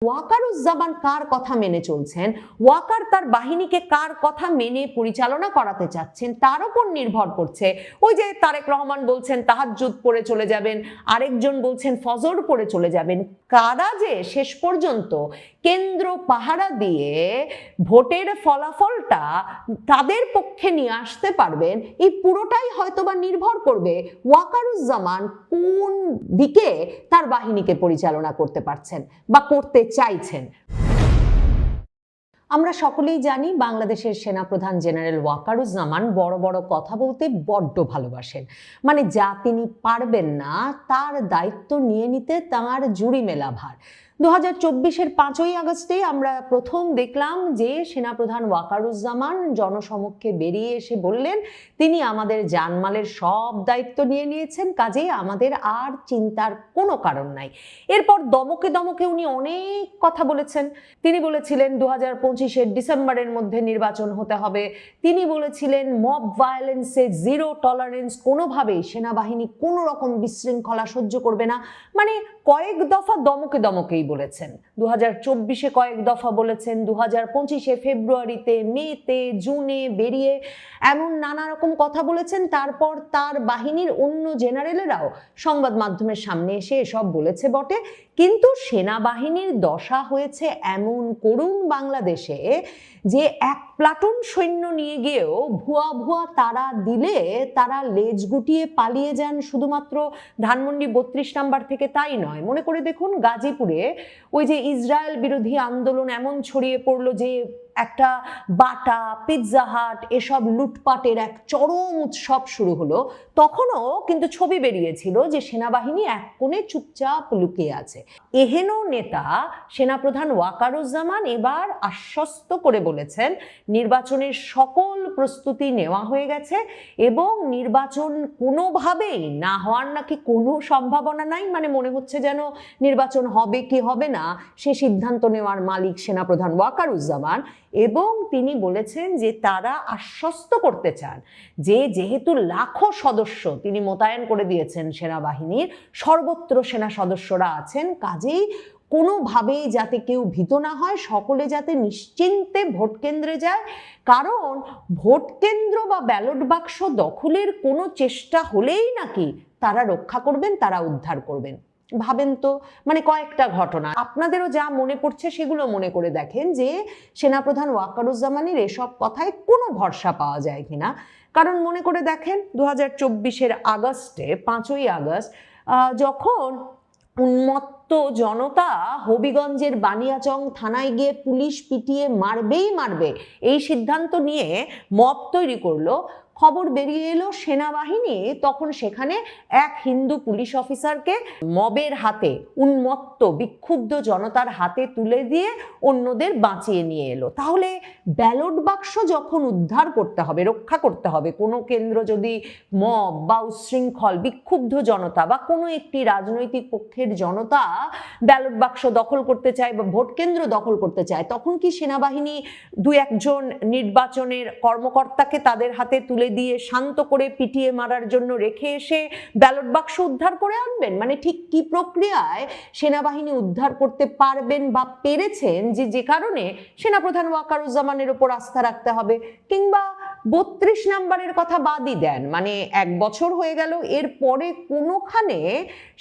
ওয়াকারুজ্জামান কার কথা মেনে চলছেন, ওয়াকার তার বাহিনীকে কার কথা মেনে পরিচালনা করাতে চাচ্ছেন তার উপর নির্ভর করছে। ওই যে তারেক রহমান বলছেন তাহাজ্জুদ পড়ে চলে যাবেন, আরেকজন বলছেন ফজর পড়ে চলে যাবেন। কারা যে শেষ পর্যন্ত কেন্দ্র পাহারা দিয়ে ভোটের ফলাফলটা তাদের পক্ষে নিয়ে আসতে পারবেন, এই পুরোটাই হয়তোবা নির্ভর করবে ওয়াকারুজ্জামান কোন দিকে তার বাহিনীকে পরিচালনা করতে পারছেন বা করতে চাইছেন। আমরা সকলেই জানি বাংলাদেশের সেনাপ্রধান জেনারেল ওয়াকারুজ্জামান বড় বড় কথা বলতে বড্ড ভালোবাসেন। মানে যা তিনি পারবেন না তার দায়িত্ব নিয়ে নিতে তাঁর জুড়ি মেলা ভার। 2024-এর 5ই আগস্টে আমরা প্রথম দেখলাম যে সেনাপ্রধান ওয়াকারুজ্জামান জনসমক্ষে বেরিয়ে এসে বললেন তিনি আমাদের জানমালের সব দায়িত্ব নিয়ে নিয়েছেন, কাজেই আমাদের আর চিন্তার কোনো কারণ নাই। এরপর দমকে দমকে উনি অনেক কথা বলেছেন। তিনি বলেছিলেন 2025-এর ডিসেম্বরের মধ্যে নির্বাচন হতে হবে। তিনি বলেছিলেন মব ভায়োলেন্সে জিরো টলারেন্স, কোনোভাবেই সেনাবাহিনী কোনো রকম বিশৃঙ্খলা সহ্য করবে না। মানে কয়েক দফা দমকে দমকেই বলেছেন। 2024-এ কয়েক দফা বলেছেন, 2025-এ ফেব্রুয়ারিতে, মেতে, জুনে বেরিয়ে এমন নানা রকম কথা বলেছেন। তারপর তার বাহিনীর অন্য জেনারেলেরাও সংবাদ মাধ্যমের সামনে এসে এসব বলেছে বটে, কিন্তু সেনাবাহিনীর দশা হয়েছে এমন করুণ বাংলাদেশে যে এক প্লাটুন সৈন্য নিয়ে গিয়েও ভুয়া ভুয়া তারা দিলে তারা লেজ গুটিয়ে পালিয়ে যান। শুধুমাত্র ধানমন্ডি 32 নাম্বার থেকে তাই নয়, মনে করে দেখুন গাজীপুরে ওই যে ইসরায়েল বিরোধী আন্দোলন এমন ছড়িয়ে পড়লো যে একটা বাটা, পিৎজা হাট এসব লুটপাটের এক চরম উৎসব শুরু হলো। তখনও কিন্তু ছবি বেরিয়েছিল যে সেনাবাহিনী এক কোণে চুপচাপ লুকিয়ে আছে। এহেন নেতা সেনাপ্রধান ওয়াকারুজ্জামান এবার আশ্বস্ত করে বলেছেন নির্বাচনের সকল প্রস্তুতি নেওয়া হয়ে গেছে এবং নির্বাচন কোনোভাবেই না হওয়ার নাকি কোনো সম্ভাবনা নাই। মানে মনে হচ্ছে যেন নির্বাচন হবে কি হবে না সে সিদ্ধান্ত নেওয়ার মালিক সেনাপ্রধান ওয়াকারুজ্জামান। এবং তিনি বলেছেন যে তারা আশ্বস্ত করতে চান যে যেহেতু লাখো সদস্য তিনি মোতায়েন করে দিয়েছেন সেনাবাহিনীর, সর্বত্র সেনা সদস্যরা আছেন, কাজেই কোনোভাবেই যাতে কেউ ভীত না হয়, সকলে যাতে নিশ্চিন্তে ভোট কেন্দ্রে যায়। কারণ ভোট কেন্দ্র বা ব্যালট বাক্স দখলের কোনো চেষ্টা হলেই নাকি তারা রক্ষা করবেন, তারা উদ্ধার করবেন। ভাবেন তো, মানে কয়েকটা ঘটনা আপনাদেরও যা মনে পড়ছে সেগুলো মনে করে দেখেন যে সেনাপ্রধান ওয়াকারুজ্জামানের এসব কথায় কোনো ভরসা পাওয়া যায় কিনা। কারণ মনে করে দেখেন 2024-এর আগস্টে, 5ই আগস্ট, যখন উন্মত্ত জনতা হবিগঞ্জের বানিয়াচং থানায় গিয়ে পুলিশ পিটিয়ে মারবেই মারবে এই সিদ্ধান্ত নিয়ে মব তৈরি করলো, খবর বেরিয়ে এলো সেনাবাহিনী তখন সেখানে এক হিন্দু পুলিশ অফিসারকে মবের হাতে, উন্মত্ত বিক্ষুব্ধ জনতার হাতে তুলে দিয়ে অন্যদের বাঁচিয়ে নিয়ে এলো। তাহলে ব্যালট বাক্স যখন উদ্ধার করতে হবে, রক্ষা করতে হবে, কোনো কেন্দ্র যদি মব বা উচ্ছৃঙ্খল বিক্ষুব্ধ জনতা বা কোনো একটি রাজনৈতিক পক্ষের জনতা ব্যালট বাক্স দখল করতে চায় বা ভোট কেন্দ্র দখল করতে চায়, তখন কি সেনাবাহিনী দু একজন নির্বাচনের কর্মকর্তাকে তাদের হাতে তুলে দিয়ে শান্ত করে পিটিয়ে মারার জন্য রেখে এসে ব্যালট বাক্স উদ্ধার করে আনবেন? মানে ঠিক কি প্রক্রিয়ায় সেনাবাহিনী উদ্ধার করতে পারবেন বা পেরেছেন যে কারণে সেনাপ্রধান ওয়াকারুজ্জামানের উপর আস্থা রাখতে হবে? কিংবা 32 নাম্বারের কথা বাদই দেন, মানে 1 বছর হয়ে গেল, এরপরে কোনোখানে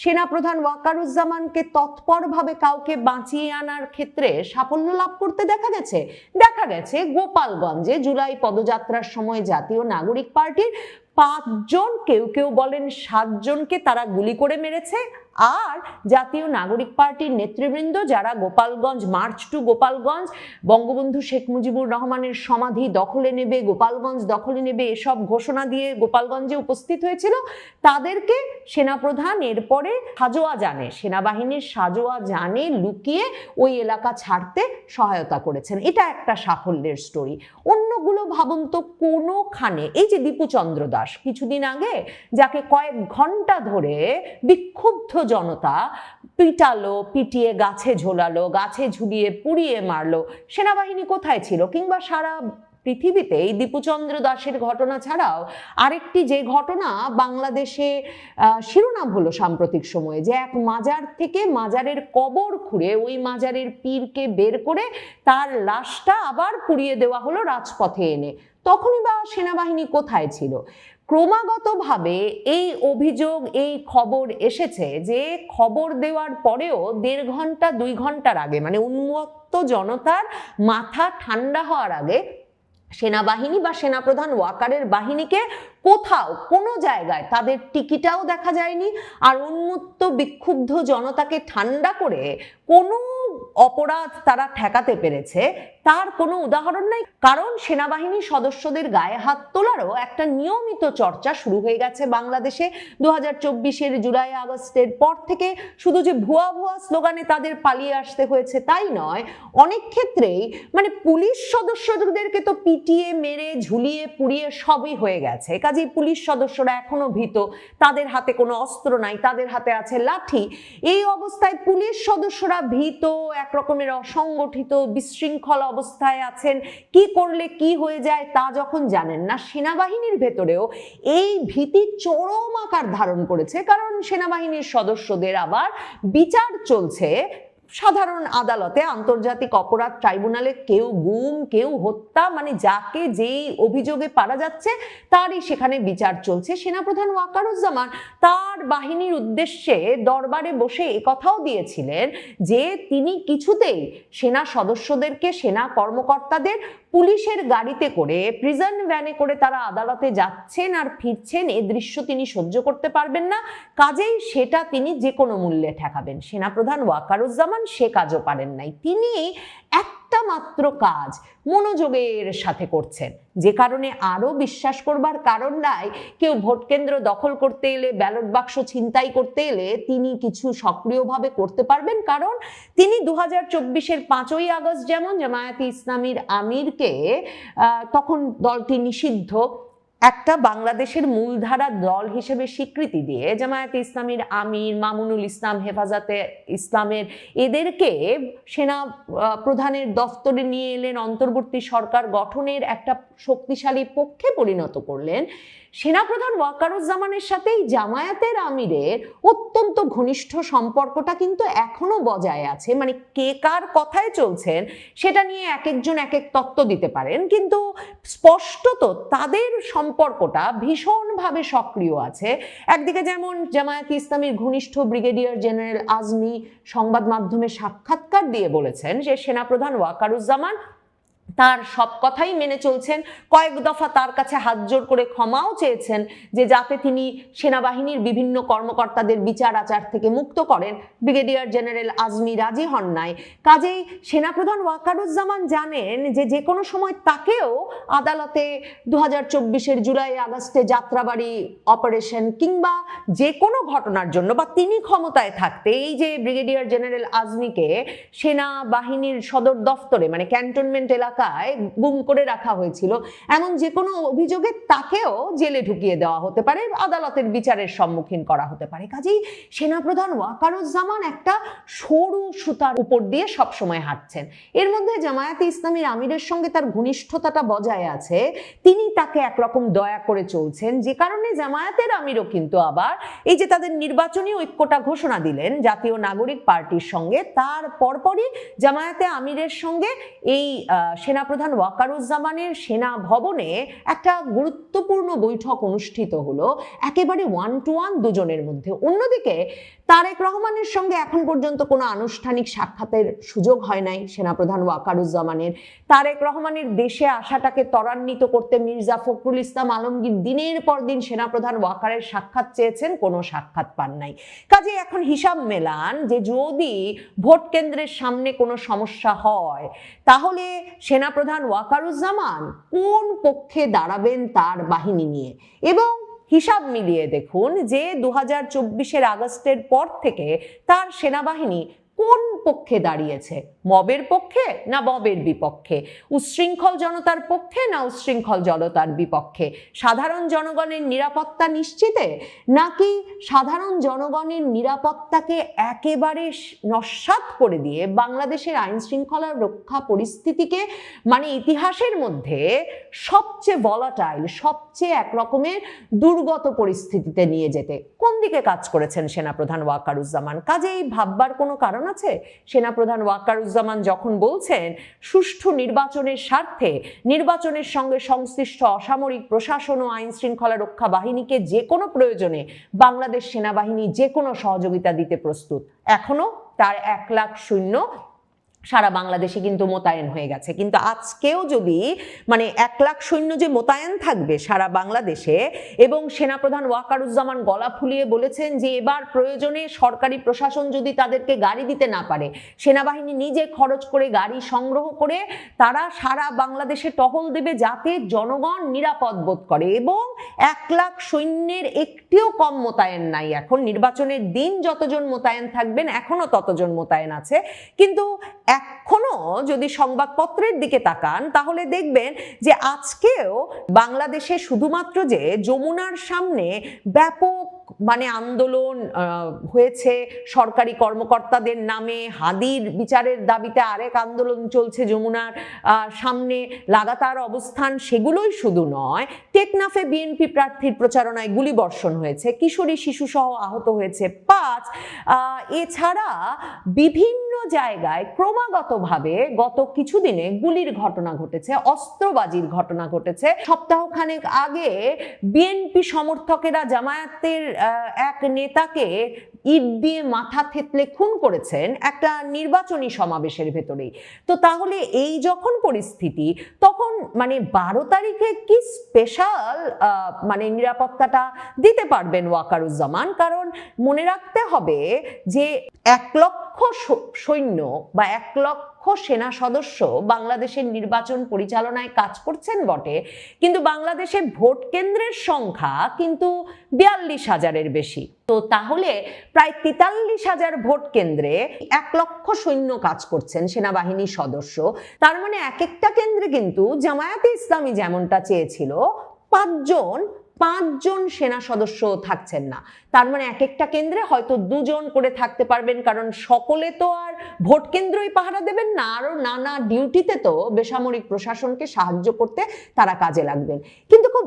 সেনাপ্রধান ওয়াকারুজ্জামানকে তৎপরভাবে কাউকে বাঁচিয়ে আনার ক্ষেত্রে সাফল্য লাভ করতে দেখা গেছে? দেখা গেছে গোপালগঞ্জে জুলাই পদযাত্রার সময় জাতীয় নাগরিক পার্টির 5 জন, কেউ কেউ বলেন 7 জনকে তারা গুলি করে মেরেছে। আর জাতীয় নাগরিক পার্টির নেতৃবৃন্দ যারা গোপালগঞ্জ মার্চ টু গোপালগঞ্জ, বঙ্গবন্ধু শেখ মুজিবুর রহমানের সমাধি দখলে নেবে, গোপালগঞ্জ দখলে নেবে, এসব ঘোষণা দিয়ে গোপালগঞ্জে উপস্থিত হয়েছিল, তাদেরকে সেনাপ্রধান এরপরে সাজোয়া জানে, সেনাবাহিনীর সাজোয়া জানে লুকিয়ে ওই এলাকা ছাড়তে সহায়তা করেছেন। এটা একটা সাফল্যের স্টোরি। অন্যগুলো ভাবুন তো, কোনোখানে এই যে দীপু চন্দ্র দাস কিছুদিন আগে, যাকে কয়েক ঘন্টা ধরে বিক্ষুব্ধ জনতা পিটালো, পিটিয়ে গাছে ঝোলালো, গাছে ঝুলিয়ে পুড়িয়ে মারলো, সেনাবাহিনী কোথায় ছিল? কিংবা সারা পৃথিবীতে এই দীপুচন্দ্র দাসের ঘটনা ছাড়াও আরেকটি যে ঘটনা বাংলাদেশে শিরোনাম হলো সাম্প্রতিক সময়ে, যে এক মাজার থেকে মাজারের কবর খুঁড়ে ওই মাজারের পীরকে বের করে তার লাশটা আবার পুড়িয়ে দেওয়া হলো রাজপথে এনে। তখনই বা সেনাবাহিনী কোথায় ছিল? ক্রমাগতভাবে এই অভিযোগ, এই খবর এসেছে যে খবর দেওয়ার পরেও 1.5 ঘন্টা 2 ঘন্টার আগে, মানে উন্মত্ত জনতার মাথা ঠান্ডা হওয়ার আগে সেনাবাহিনী বা সেনাপ্রধান ওয়াকারের বাহিনীকে কোথাও কোনো জায়গায় তাদের টিকিটাও দেখা যায়নি। আর উন্মত্ত বিক্ষুব্ধ জনতাকে ঠান্ডা করে কোনো অপরাধ তারা ঠেকাতে পেরেছে তার কোনো উদাহরণ নাই। কারণ সেনাবাহিনী সদস্যদের গায়ে হাত তোলারও একটা নিয়মিত চর্চা শুরু হয়ে গেছে বাংলাদেশে 2024-এর জুলাই আগস্টের পর থেকে। শুধু যে ভুয়া ভুয়া স্লোগানে তাদের পালিয়ে আসতে হয়েছে তাই নয়, অনেক ক্ষেত্রেই মানে পুলিশ সদস্যদেরকে তো পিটিয়ে মেরে ঝুলিয়ে পুড়িয়ে সবই হয়ে গেছে। কাজেই পুলিশ সদস্যরা এখনো ভীত, তাদের হাতে কোনো অস্ত্র নাই, তাদের হাতে আছে লাঠি। এই অবস্থায় পুলিশ সদস্যরা ভীত, একরকমের অসংগঠিত বিশৃঙ্খল অবস্থায় আছেন, কি করলে কি হয়ে যায় তা যখন জানেন না, সেনাবাহিনীর ভেতরেও এই ভীতি চরম আকার ধারণ করেছে। কারণ সেনাবাহিনীর সদস্যদের আবার বিচার চলছে সাধারণ আদালতে, আন্তর্জাতিক অপরাধ ট্রাইব্যুনালে, কেউ গুম, কেউ হত্যা, মানে যাকে যেই অভিযোগে পারা যাচ্ছে তারই সেখানে বিচার চলছে। সেনাপ্রধান ওয়াকারুজ্জামান তার বাহিনীর উদ্দেশ্যে দরবারে বসে একথাও দিয়েছিলেন যে তিনি কিছুতেই সেনা সদস্যদেরকে, সেনা কর্মকর্তাদের পুলিশের গাড়িতে করে, প্রিজন ভ্যানে করে তারা আদালতে যাচ্ছেন আর ফিরছেন, এ দৃশ্য তিনি সহ্য করতে পারবেন না। কাজেই সেটা তিনি যে কোনো মূল্যে ঠেকাবেন। সেনাপ্রধান ওয়াকারুজ্জামান সে কাজও পারেন নাই। তিনি একটা মাত্র কাজ মনোযোগের সাথে করছেন, যে কারণে আরো বিশ্বাস করবার কারণ নাই কেউ ভোট কেন্দ্র দখল করতে এলে, ব্যালট বাক্স ছিনতাই করতে এলে তিনি কিছু সক্রিয়ভাবে করতে পারবেন। কারণ তিনি 2024-এর 5ই আগস্ট যেমন জামায়াতে ইসলামীর আমিরকে, তখন দলটি নিষিদ্ধ, একটা বাংলাদেশের মূলধারা দল হিসেবে স্বীকৃতি দিয়ে জামায়াতে ইসলামীর আমির মামুনুল ইসলাম, হেফাজতে ইসলামের এদেরকে সেনা প্রধানের দফতরে নিয়ে এলেন, অন্তর্বর্তী সরকার গঠনের একটা শক্তিশালী পক্ষে পরিণত করলেন। সেনাপ্রধান ওয়াকারুজ্জামানের সাথে জামায়াতের আমিরের অত্যন্ত ঘনিষ্ঠ সম্পর্কটা কিন্তু এখনো বজায় আছে। মানে কে কার কথায় চলছেন সেটা নিয়ে এক একজন এক এক তত্ত্ব দিতে পারেন, কিন্তু স্পষ্টত তাদের সম্পর্কটা ভীষণভাবে সক্রিয় আছে। একদিকে যেমন জামায়াতে ইসলামীর ঘনিষ্ঠ ব্রিগেডিয়ার জেনারেল আজমি সংবাদ মাধ্যমে সাক্ষাৎকার দিয়ে বলেছেন যে সেনাপ্রধান ওয়াকারুজ্জামান তার সব কথাই মেনে চলছেন, কয়েক দফা তার কাছে হাত জোর করে ক্ষমাও চেয়েছেন যে যাতে তিনি সেনাবাহিনীর বিভিন্ন কর্মকর্তাদের বিচার আচার থেকে মুক্ত করেন। ব্রিগেডিয়ার জেনারেল আজমি রাজি হন নাই। কাজেই সেনাপ্রধান ওয়াকারুজ্জামান জানেন যে যে কোনো সময় তাকেও আদালতে 2024-এর জুলাই আগস্টে যাত্রাবাড়ি অপারেশন কিংবা যে কোনো ঘটনার জন্য, বা তিনি ক্ষমতায় থাকতে এই যে ব্রিগেডিয়ার জেনারেল আজমিকে সেনাবাহিনীর সদর দফতরে মানে ক্যান্টনমেন্ট এলাকায় গুম করে রাখা হয়েছিল, এমন যে কোনো অভিযোগে তাকেও জেলে ঢুকিয়ে দেওয়া হতে পারে, আদালতের বিচারের সম্মুখীন করা হতে পারে। কাজেই সেনাপ্রধান ওয়াকারুজ্জামান একটা সরু সুতার উপর দিয়ে সবসময় হাঁটছেন। এর মধ্যে জামায়াতে ইসলামীর আমিরের সঙ্গে তার ঘনিষ্ঠতাটা বজায় আছে, তিনি তাকে একরকম দয়া করে চলছেন, যে কারণে জামায়াতের আমিরও কিন্তু আবার এই যে তাদের নির্বাচনী ঐক্যটা ঘোষণা দিলেন জাতীয় নাগরিক পার্টির সঙ্গে, তার পরপরই জামায়াতে আমিরের সঙ্গে এই সেনাপ্রধান ওয়াকারুজ্জামানের সেনা ভবনে একটা গুরুত্বপূর্ণ বৈঠক অনুষ্ঠিত হলো, একেবারে 1 to 1 দুজনের মধ্যে। অন্যদিকে তারেক রহমানের সঙ্গে এখন পর্যন্ত কোনো আনুষ্ঠানিক সাক্ষাতের সুযোগ হয় নাই সেনাপ্রধান ওয়াকারুজ্জামানের। তারেক রহমানের দেশে আসাটাকে ত্বরান্বিত করতে মির্জা ফখরুল ইসলাম আলমগীর দিনের পর দিন সেনাপ্রধান ওয়াকারের সাক্ষাৎ চেয়েছেন, কোনো সাক্ষাৎ পান নাই। কাজে এখন হিসাব মেলান যে যদি ভোট কেন্দ্রের সামনে কোনো সমস্যা হয় তাহলে সেনাপ্রধান ওয়াকারুজ্জামান কোন পক্ষে দাঁড়াবেন তার বাহিনী নিয়ে। এবং হিসাব মিলিয়ে দেখুন যে 2024-এর আগস্টের পর থেকে তার সেনাবাহিনী কোন পক্ষে দাঁড়িয়েছে? মবের পক্ষে না মবের বিপক্ষে? উচ্ছৃঙ্খল জনতার পক্ষে না উচ্ছৃঙ্খল জনতার বিপক্ষে? সাধারণ জনগণের নিরাপত্তা নিশ্চিতে নাকি সাধারণ জনগণের নিরাপত্তাকে একেবারে নস্যাৎ করে দিয়ে বাংলাদেশের আইন শৃঙ্খলা রক্ষা পরিস্থিতিকে মানে ইতিহাসের মধ্যে সবচেয়ে ভলাটাইল, সবচেয়ে একরকমের দুর্গত পরিস্থিতিতে নিয়ে যেতে কোন দিকে কাজ করেছেন সেনাপ্রধান ওয়াকারুজ্জামান? কাজেই ভাববার কোনো কারণ আছে? সেনাপ্রধান ওয়াকারুজ্জামান যখন বলছেন সুষ্ঠু নির্বাচনের স্বার্থে নির্বাচনের সঙ্গে সংশ্লিষ্ট অসামরিক প্রশাসন ও আইন শৃঙ্খলা রক্ষা বাহিনীকে যে কোনো প্রয়োজনে বাংলাদেশ সেনাবাহিনী যে কোনো সহযোগিতা দিতে প্রস্তুত, এখনো তার 1 লাখ সৈন্য সারা বাংলাদেশে কিন্তু মোতায়েন হয়ে গেছে। কিন্তু আজকেও যদি মানে 1 লাখ সৈন্য যে মোতায়েন থাকবে সারা বাংলাদেশে, এবং সেনাপ্রধান ওয়াকারুজ্জামান গলা ফুলিয়ে বলেছেন যে এবার প্রয়োজনে সরকারি প্রশাসন যদি তাদেরকে গাড়ি দিতে না পারে, সেনাবাহিনী নিজে খরচ করে গাড়ি সংগ্রহ করে তারা সারা বাংলাদেশে টহল দেবে যাতে জনগণ নিরাপদ বোধ করে। এবং 1 লাখ সৈন্যের একটিও কম মোতায়েন নাই। এখন নির্বাচনের দিন যতজন মোতায়েন থাকবেন এখনো ততজন মোতায়েন আছে। কিন্তু এখনো যদি সংবাদপত্রের দিকে তাকান তাহলে দেখবেন যে আজকেও বাংলাদেশে শুধুমাত্র যে যমুনার সামনে ব্যাপক মানে আন্দোলন হয়েছে সরকারি কর্মকর্তাদের নামে, হাদির বিচারের দাবিতে আরেক আন্দোলন চলছে যমুনার সামনে লাগাতার অবস্থান, সেগুলোই শুধু নয়, টেকনাফে বিএনপি প্রার্থীর প্রচারণায় গুলিবর্ষণ হয়েছে, কিশোরী শিশুসহ আহত হয়েছে 5। এছাড়া বিভিন্ন জায়গায় ক্রমাগতভাবে গত কিছুদিনে গুলির ঘটনা ঘটেছে, অস্ত্রবাজির ঘটনা ঘটেছে। সপ্তাহখানেক আগে বিএনপি সমর্থকেরা জামায়াতের এক নেতাকে ইট দিয়ে মাথা থেতলে খুন করেছেন একটা নির্বাচনী সমাবেশের ভেতরেই। তো তাহলে এই যখন পরিস্থিতি, তখন মানে 12 তারিখে কি স্পেশাল মানে নিরাপত্তাটা দিতে পারবেন ওয়াকারুজ্জামান? কারণ মনে রাখতে হবে যে 1 লক্ষ সৈন্য বা 1 লক্ষ সেনা সদস্য বাংলাদেশের নির্বাচন পরিচালনায় কাজ করছেন বটে, কিন্তু বাংলাদেশে ভোট কেন্দ্রের সংখ্যা কিন্তু 42,000-এর বেশি। তো তাহলে প্রায় 43,000 ভোট কেন্দ্রে 1 লক্ষ সৈন্য কাজ করছেন সেনাবাহিনীর সদস্য। তার মানে এক একটা কেন্দ্রে কিন্তু জামায়াতে ইসলামী যেমনটা চেয়েছিল 5 জন সেনা সদস্য থাকছেন না। তার মানে এক একটা কেন্দ্রে হয়তো 2 জন করে থাকতে পারবেন, কারণ সকলে তো আর ভোট কেন্দ্রই পাহারা দেবেন না, আরো নানা ডিউটিতে তো বেসামরিক প্রশাসনকে সাহায্য করতে তারা কাজে লাগবেন। কিন্তু খুব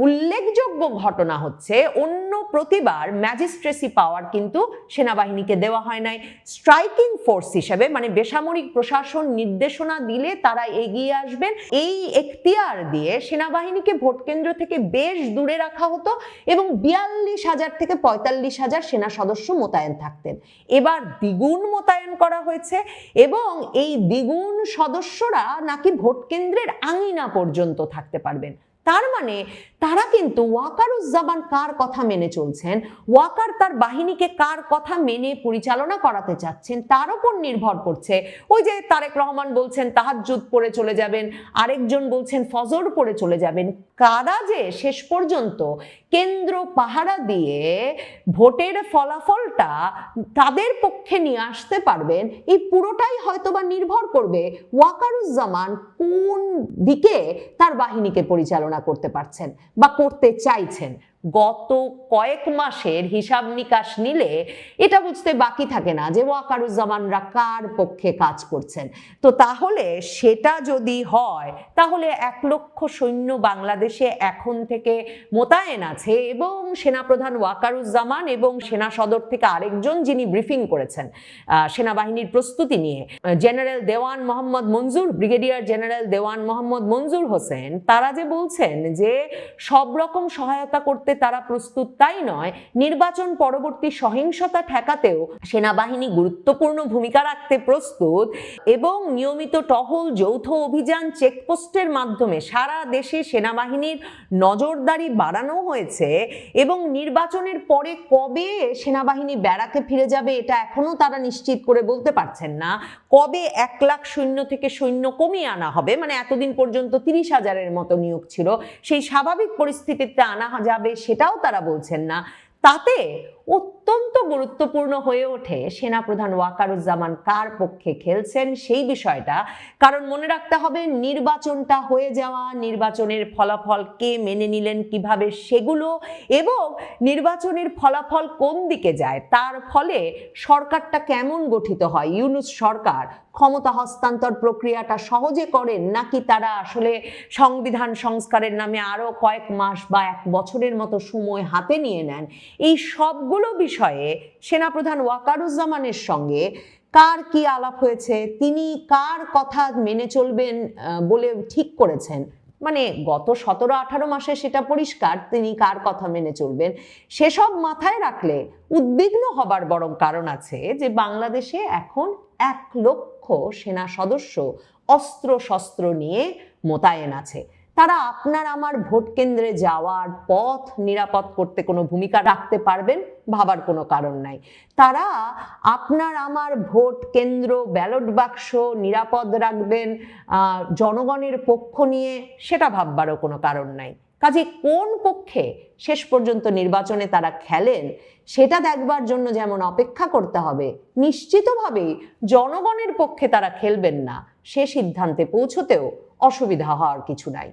উল্লেখযোগ্য ঘটনা হচ্ছে অন্য প্রতিবার ম্যাজিস্ট্রেসি পাওয়ার কিন্তু সেনাবাহিনীকে দেওয়া হয় নাই। স্ট্রাইকিং ফোর্স হিসেবে মানে বেসামরিক প্রশাসন নির্দেশনা দিলে তারা এগিয়ে আসবেন, এই এখতিয়ার দিয়ে সেনাবাহিনীকে ভোট কেন্দ্র থেকে বেশ দূরে রাখা হতো এবং 42,000 থেকে 45,000 সেনা সদস্য মোতায়েন থাকতেন। এবার দ্বিগুণ মোতায়েন করা হয়েছে এবং এই দ্বিগুণ সদস্যরা নাকি ভোট কেন্দ্রের আঙিনা পর্যন্ত থাকতে পারবেন। তার মানে তারা কিন্তু ওয়াকারুজ্জামান কার কথা মেনে চলছেন, ওয়াকার তার বাহিনীকে কার কথা মেনে পরিচালনা করাতে চাচ্ছেন তার উপর নির্ভর করছে। ওই যে তারেক রহমান বলছেন তাহাজ্জুদ পড়ে চলে যাবেন, আরেকজন বলছেন ফজর পড়ে চলে যাবেন। কারা যে শেষ পর্যন্ত কেন্দ্র পাহারা দিয়ে ভোটের ফলাফলটা তাদের পক্ষে নিয়ে আসতে পারবেন, এই পুরোটাই হয়তোবা নির্ভর করবে ওয়াকারুজ্জামান কোন দিকে তার বাহিনীকে পরিচালনা করতে পারছেন বা করতে চাইছেন। গত কয়েক মাসের হিসাব নিকাশ নিলে এটা বুঝতে বাকি থাকে না যে ওয়াকারুজ্জামানরা কার পক্ষে কাজ করছেন। তো তাহলে সেটা যদি হয় তাহলে 1 লক্ষ সৈন্য বাংলাদেশে এখন থেকে মোতায়েন আছে এবং সেনাপ্রধান ওয়াকারুজ্জামান এবং সেনা সদর থেকে আরেকজন যিনি ব্রিফিং করেছেন সেনাবাহিনীর প্রস্তুতি নিয়ে, জেনারেল দেওয়ান মোহাম্মদ মঞ্জুর, ব্রিগেডিয়ার জেনারেল দেওয়ান মোহাম্মদ মঞ্জুর হোসেন, তারা যে বলছেন যে সব রকম সহায়তা করতে তারা প্রস্তুত, তাই নয় নির্বাচন পরবর্তী সহিংসতা ঠেকাতেও সেনাবাহিনী গুরুত্বপূর্ণ ভূমিকা রাখতে প্রস্তুত এবং নিয়মিত টহল, যৌথ অভিযান, চেকপোস্টের মাধ্যমে সারা দেশে সেনাবাহিনীর নজরদারি বাড়ানো হয়েছে এবং নির্বাচনের পরে কবে সেনাবাহিনী ব্যারাকে ফিরে যাবে এটা এখনো তারা নিশ্চিত করে বলতে পারছেন না। কবে 1 লাখ সৈন্য থেকে সৈন্য কমিয়ে আনা হবে, মানে এতদিন পর্যন্ত 30,000-এর মতো নিয়োগ ছিল, সেই স্বাভাবিক পরিস্থিতিতে আনা যাবে সেটাও তারা বলছেন না। তাতে অত্যন্ত গুরুত্বপূর্ণ হয়ে ওঠে সেনাপ্রধান ওয়াকারুজ্জামান কার পক্ষে খেলছেন সেই বিষয়টা। কারণ মনে রাখতে হবে, নির্বাচনটা হয়ে যাওয়া, নির্বাচনের ফলাফল কে মেনে নিলেন কিভাবে সেগুলো, এবং নির্বাচনের ফলাফল কোন দিকে যায় তার ফলে সরকারটা কেমন গঠিত হয়। ইউনূস সরকার ক্ষমতা হস্তান্তর প্রক্রিয়াটা সহজে করেন, নাকি তারা আসলে সংবিধান সংস্কারের নামে আরো কয়েক মাস বা 1 বছরের মতো সময় হাতে নিয়ে নেন। এই সবগুলো বিষয়ে সেনাপ্রধান ওয়াকারুজ্জামানের সঙ্গে কার কি আলাপ হয়েছে, তিনি কার কথা মেনে চলবেন বলে ঠিক করেছেন, মানে গত 17-18 মাসে সেটা পরিষ্কার তিনি কার কথা মেনে চলবেন, সেসব মাথায় রাখলে উদ্বিগ্ন হবার বরং কারণ আছে যে বাংলাদেশে এখন 1 লক্ষ সেনা সদস্য অস্ত্র শস্ত্র নিয়ে মোতায়েন আছে। তারা আপনার আমার ভোট কেন্দ্রে যাওয়ার পথ নিরাপদ করতে কোনো ভূমিকা রাখতে পারবেন ভাবার কোনো কারণ নাই। তারা আপনার আমার ভোট কেন্দ্র, ব্যালট বাক্স নিরাপদ রাখবেন জনগণের পক্ষ নিয়ে, সেটা ভাববারও কোনো কারণ নাই। কাজে কোন পক্ষে শেষ পর্যন্ত নির্বাচনে তারা খেলেন সেটা দেখবার জন্য যেমন অপেক্ষা করতে হবে, নিশ্চিতভাবেই জনগণের পক্ষে তারা খেলবেন না সে সিদ্ধান্তে পৌঁছতেও অসুবিধা হওয়ার কিছু নাই।